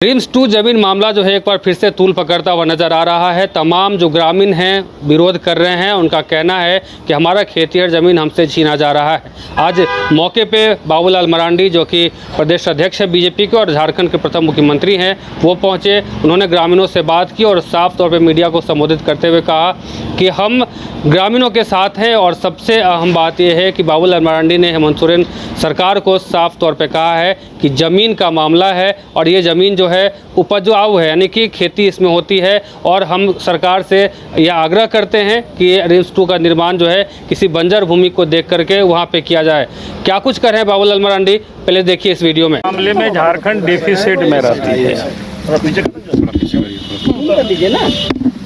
Dreams 2 जमीन मामला जो है एक बार फिर से तूल पकड़ता हुआ नजर आ रहा है। तमाम जो ग्रामीण हैं विरोध कर रहे हैं। उनका कहना है कि हमारा खेतिहर ज़मीन हमसे छीना जा रहा है। आज मौके पे बाबूलाल मरांडी जो कि प्रदेश अध्यक्ष है बीजेपी के और झारखंड के प्रथम मुख्यमंत्री हैं, वो पहुंचे। उन्होंने ग्रामीणों से बात की और साफ तौर पर मीडिया को संबोधित करते हुए कहा कि हम ग्रामीणों के साथ हैं। और सबसे अहम बात यह है कि बाबूलाल मरांडी ने हेमंत सोरेन सरकार को साफ तौर पर कहा है कि ज़मीन का मामला है और ये ज़मीन जो है उपजाऊ है, यानी कि खेती इसमें होती है। और हम सरकार से यह आग्रह करते हैं कि ये ड्रीम्स 2 का निर्माण जो है किसी बंजर भूमि को देख करके वहाँ पे किया जाए। क्या कुछ कर रहे हैं बाबूलाल मरांडी, पहले देखिए इस वीडियो में। मामले में झारखंड डिफिसिट में रहती है।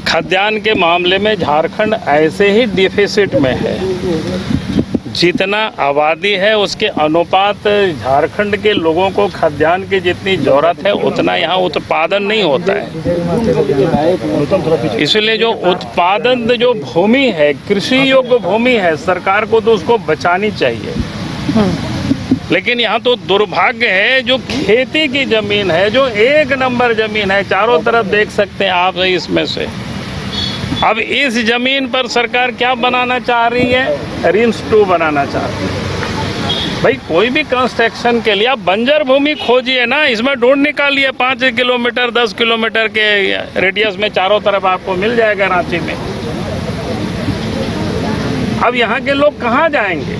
खाद्यान्न के मामले में झारखंड ऐसे ही डिफिसिट में है। जितना आबादी है उसके अनुपात झारखंड के लोगों को खाद्यान्न की जितनी ज़रूरत है उतना यहाँ उत्पादन नहीं होता है। इसलिए जो उत्पादन जो भूमि है, कृषि योग्य भूमि है, सरकार को तो उसको बचानी चाहिए। लेकिन यहाँ तो दुर्भाग्य है, जो खेती की ज़मीन है, जो एक नंबर ज़मीन है, चारों तरफ देख सकते हैं आप इसमें से। अब इस जमीन पर सरकार क्या बनाना चाह रही है? ड्रीम्स 2 बनाना चाह रही है। भाई कोई भी कंस्ट्रक्शन के लिए आप बंजर भूमि खोजिए ना, इसमें ढूंढ निकालिए 5 किलोमीटर 10 किलोमीटर के रेडियस में चारों तरफ आपको मिल जाएगा रांची में। अब यहाँ के लोग कहाँ जाएंगे?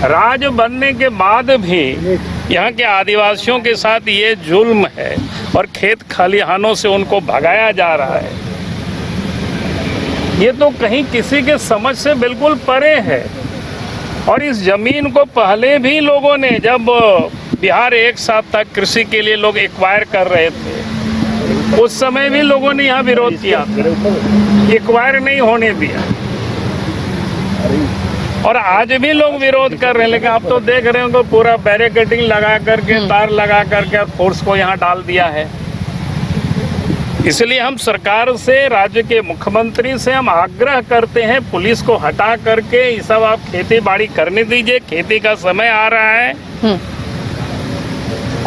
राज बनने के बाद भी यहाँ के आदिवासियों के साथ ये जुल्म है और खेत खलिहानों से उनको भगाया जा रहा है। ये तो कहीं किसी के समझ से बिल्कुल परे है। और इस जमीन को पहले भी लोगों ने, जब बिहार एक साथ था, कृषि के लिए लोग एक्वायर कर रहे थे, उस समय भी लोगों ने यहाँ विरोध किया था, एक्वायर नहीं होने दिया। और आज भी लोग विरोध कर रहे हैं। लेकिन आप तो देख रहे हो पूरा बैरिकेडिंग लगा करके, तार लगा करके फोर्स को यहाँ डाल दिया है। इसलिए हम सरकार से, राज्य के मुख्यमंत्री से हम आग्रह करते हैं, पुलिस को हटा करके ये सब आप खेती बाड़ी करने दीजिए। खेती का समय आ रहा है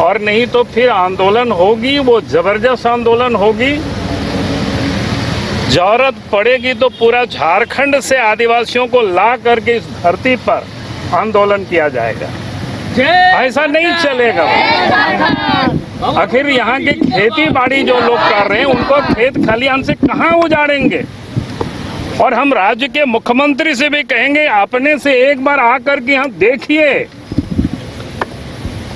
और नहीं तो फिर आंदोलन होगी, वो जबरदस्त आंदोलन होगी। जरूरत पड़ेगी तो पूरा झारखंड से आदिवासियों को ला करके इस धरती पर आंदोलन किया जाएगा। ऐसा नहीं चलेगा। आखिर यहाँ की खेती बाड़ी जो लोग कर रहे हैं उनको खेत खलिहान से कहाँ उजाड़ेंगे? और हम राज्य के मुख्यमंत्री से भी कहेंगे, अपने से एक बार आकर के यहाँ देखिए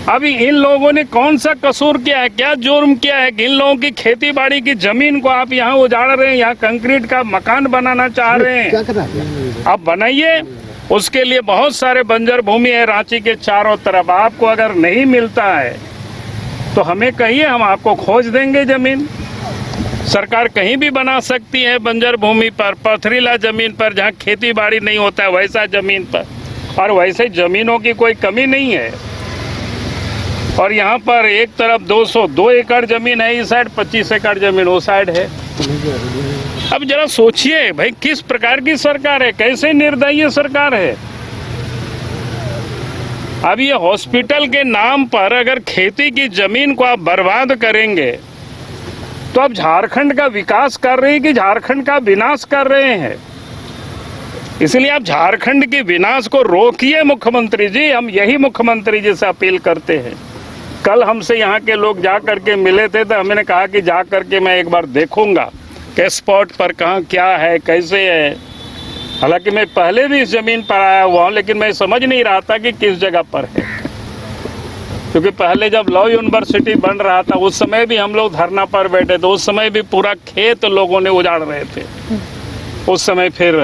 अभी इन लोगों ने कौन सा कसूर किया है, क्या जुर्म किया है कि इन लोगों की खेती बाड़ी की जमीन को आप यहाँ उजाड़ रहे हैं, यहाँ कंक्रीट का मकान बनाना चाह रहे हैं। आप बनाइए, उसके लिए बहुत सारे बंजर भूमि है रांची के चारों तरफ। आपको अगर नहीं मिलता है तो हमें कहिए, हम आपको खोज देंगे जमीन। सरकार कहीं भी बना सकती है बंजर भूमि पर, पथरीला जमीन पर जहाँ खेती बाड़ी नहीं होता है वैसा जमीन पर। और वैसे जमीनों की कोई कमी नहीं है। और यहाँ पर एक तरफ 202 एकड़ जमीन है इस साइड, 25 एकड़ जमीन वो साइड है। अब जरा सोचिए भाई, किस प्रकार की सरकार है, कैसे निर्दयी सरकार है। अब ये हॉस्पिटल के नाम पर अगर खेती की जमीन को आप बर्बाद करेंगे तो आप झारखंड का विकास कर रहे हैं कि झारखंड का विनाश कर रहे हैं? इसलिए आप झारखंड के विनाश को रोकिए मुख्यमंत्री जी। हम यही मुख्यमंत्री जी से अपील करते हैं। कल हमसे यहाँ के लोग जा करके मिले थे तो हमने कहा कि जा करके मैं एक बार देखूंगा कि स्पॉट पर कहाँ क्या है, कैसे है। हालांकि मैं पहले भी इस जमीन पर आया हुआ हूँ, लेकिन मैं समझ नहीं रहा था कि किस जगह पर है। क्योंकि पहले जब लॉ यूनिवर्सिटी बन रहा था उस समय भी हम लोग धरना पर बैठे थे। उस समय भी पूरा खेत लोगों ने उजाड़ रहे थे। उस समय फिर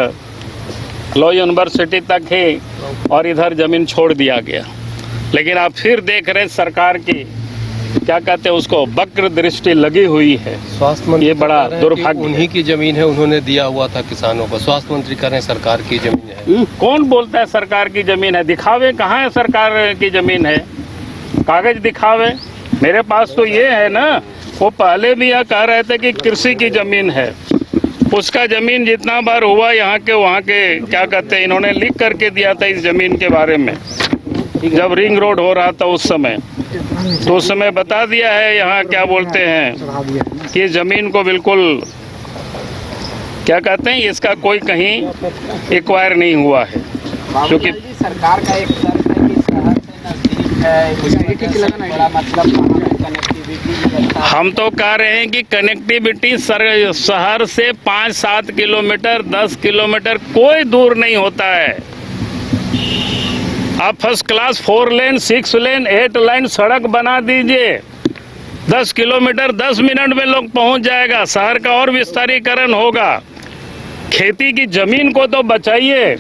लॉ यूनिवर्सिटी तक है और इधर जमीन छोड़ दिया गया। लेकिन आप फिर देख रहे हैं सरकार की, क्या कहते हैं उसको, वक्र दृष्टि लगी हुई है। स्वास्थ्य मंत्री, ये बड़ा दुर्भाग्य। उन्हीं की जमीन है, उन्होंने दिया हुआ था किसानों को। स्वास्थ्य मंत्री कह रहे हैं सरकार की जमीन है। कौन बोलता है सरकार की जमीन है? दिखावे, कहाँ है सरकार की जमीन है? कागज दिखावे। मेरे पास तो ये है ना। वो पहले भी यह कह रहे थे कि कृषि की जमीन है। उसका जमीन जितना बार हुआ यहाँ के वहाँ के, क्या कहते हैं, इन्होंने लिख करके दिया था इस जमीन के बारे में, जब रिंग रोड हो रहा था उस समय। तो उस समय बता दिया है यहाँ क्या बोलते हैं कि ज़मीन को बिल्कुल क्या कहते हैं, इसका कोई कहीं एक्वायर नहीं हुआ है, क्योंकि सरकार का एक शर्त है कि शहर से नजदीक है, बड़ा मतलब कनेक्टिविटी। हम तो कह रहे हैं कि कनेक्टिविटी शहर से 5-7 किलोमीटर 10 किलोमीटर कोई दूर नहीं होता है। आप फर्स्ट क्लास 4 लेन 6 लेन 8 लाइन सड़क बना दीजिए, 10 किलोमीटर 10 मिनट में लोग पहुंच जाएगा, शहर का और विस्तारीकरण होगा। खेती की जमीन को तो बचाइए।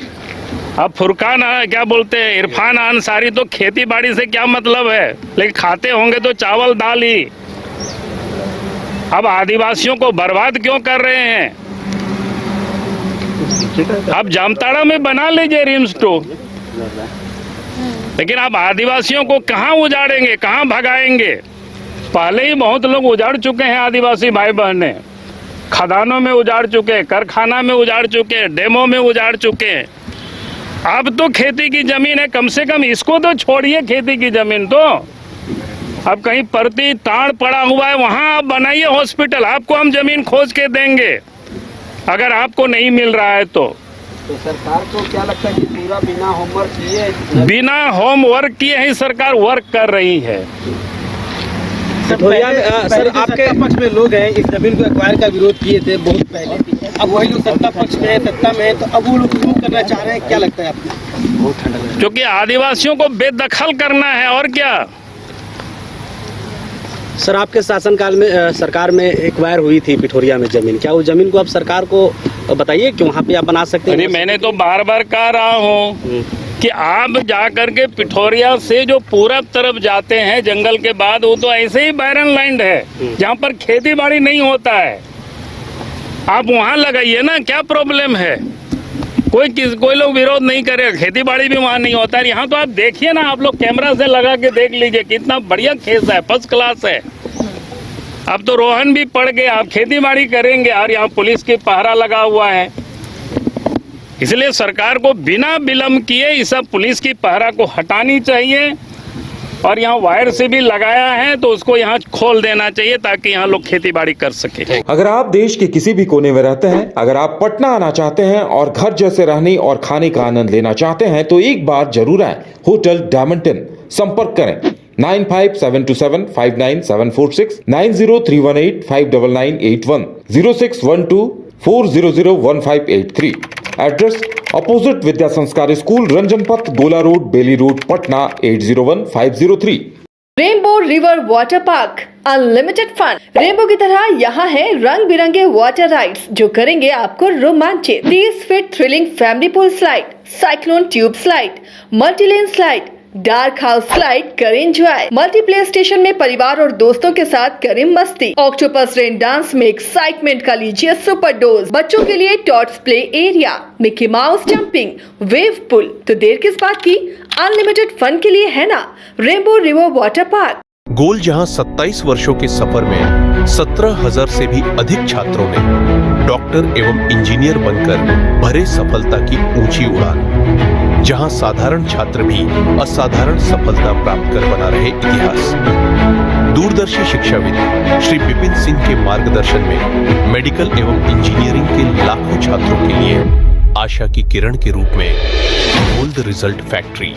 अब फुरकान क्या बोलते हैं, इरफान अंसारी तो खेती बाड़ी से क्या मतलब है, लेकिन खाते होंगे तो चावल दाल ही। अब आदिवासियों को बर्बाद क्यों कर रहे हैं? अब जामताड़ा में बना लीजिए रिम्स 2, लेकिन आप आदिवासियों को कहाँ उजाड़ेंगे, कहाँ भगाएंगे? पहले ही बहुत लोग उजाड़ चुके हैं, आदिवासी भाई बहने खदानों में उजाड़ चुके, कारखाना में उजाड़ चुके, डेमो में उजाड़ चुके। अब तो खेती की जमीन है, कम से कम इसको तो छोड़िए, खेती की जमीन तो। अब कहीं परती ताड़ पड़ा हुआ है, वहां आप बनाइए हॉस्पिटल, आपको हम जमीन खोज के देंगे अगर आपको नहीं मिल रहा है तो सरकार को क्या लगता है कि पूरा बिना होमवर्क किए, बिना होमवर्क किए ही सरकार वर्क कर रही है। सर आपके पक्ष में लोग हैं इस जमीन को एक्वायर का विरोध किए थे बहुत पहले, अब वही लोग सत्ता पक्ष में है, सत्ता में है, तो अब वो लोग क्यों करना चाह रहे हैं, क्या लगता है आपको? क्योंकि आदिवासियों को बेदखल करना है, और क्या। सर आपके शासनकाल में सरकार में एक्वायर हुई थी पिठोरिया में जमीन, क्या वो जमीन को आप सरकार को बताइए कि वहाँ पे आप बना सकते हैं? अरे मैंने तो बार बार कह रहा हूँ कि आप जा करके पिठोरिया से जो पूरब तरफ जाते हैं जंगल के बाद, वो तो ऐसे ही बैरन लैंड है जहाँ पर खेती बाड़ी नहीं होता है। आप वहाँ लगाइए ना, क्या प्रॉब्लम है? कोई लोग विरोध नहीं करेगा, खेती बाड़ी भी वहाँ नहीं होता है। यहाँ तो आप देखिए ना, आप लोग कैमरा से लगा के देख लीजिए, कितना बढ़िया खेत है, फर्स्ट क्लास है। अब तो रोहन भी पड़ गए, आप खेती बाड़ी करेंगे, और यहाँ पुलिस की पहरा लगा हुआ है। इसलिए सरकार को बिना विलंब किए इस सब पुलिस की पहरा को हटानी चाहिए, और यहाँ वायर से भी लगाया है तो उसको यहाँ खोल देना चाहिए ताकि यहाँ लोग खेती बाड़ी कर सके। अगर आप देश के किसी भी कोने में रहते हैं, अगर आप पटना आना चाहते हैं और घर जैसे रहने और खाने का आनंद लेना चाहते हैं, तो एक बार जरूर आए होटल डायमंटन। संपर्क करें 9572759746, 9031859981, 0612400158 एड्रेस अपोजिट विद्या संस्कार school, Ranjan Path, Gola road, Bailey road, Patna 801503। Rainbow river water park, unlimited fun. Rainbow की तरह यहाँ है रंग बिरंगे वाटर राइड्स जो करेंगे आपको रोमांचित। 30 feet thrilling family pool slide, cyclone tube slide, multilane slide, dark house slide करें एंजॉय। मल्टी प्ले स्टेशन में परिवार और दोस्तों के साथ करें मस्ती। ऑक्टोपस रेन डांस में एक्साइटमेंट का लीजिए सुपर डोज। बच्चों के लिए tots play area, Mickey Mouse jumping, wave pool. तो देर किस बात की, अनलिमिटेड फन के लिए है ना रेनबो रिवर वाटर पार्क। गोल जहां 27 वर्षों के सफर में 17,000 से भी अधिक छात्रों ने डॉक्टर एवं इंजीनियर बनकर भरे सफलता की ऊंची उड़ान, जहां साधारण छात्र भी असाधारण सफलता प्राप्त कर बना रहे इतिहास। दूरदर्शी शिक्षाविद श्री विपिन सिंह के मार्गदर्शन में मेडिकल एवं इंजीनियरिंग के लाखों छात्रों के लिए आशा की किरण के रूप में गोल्ड रिजल्ट फैक्ट्री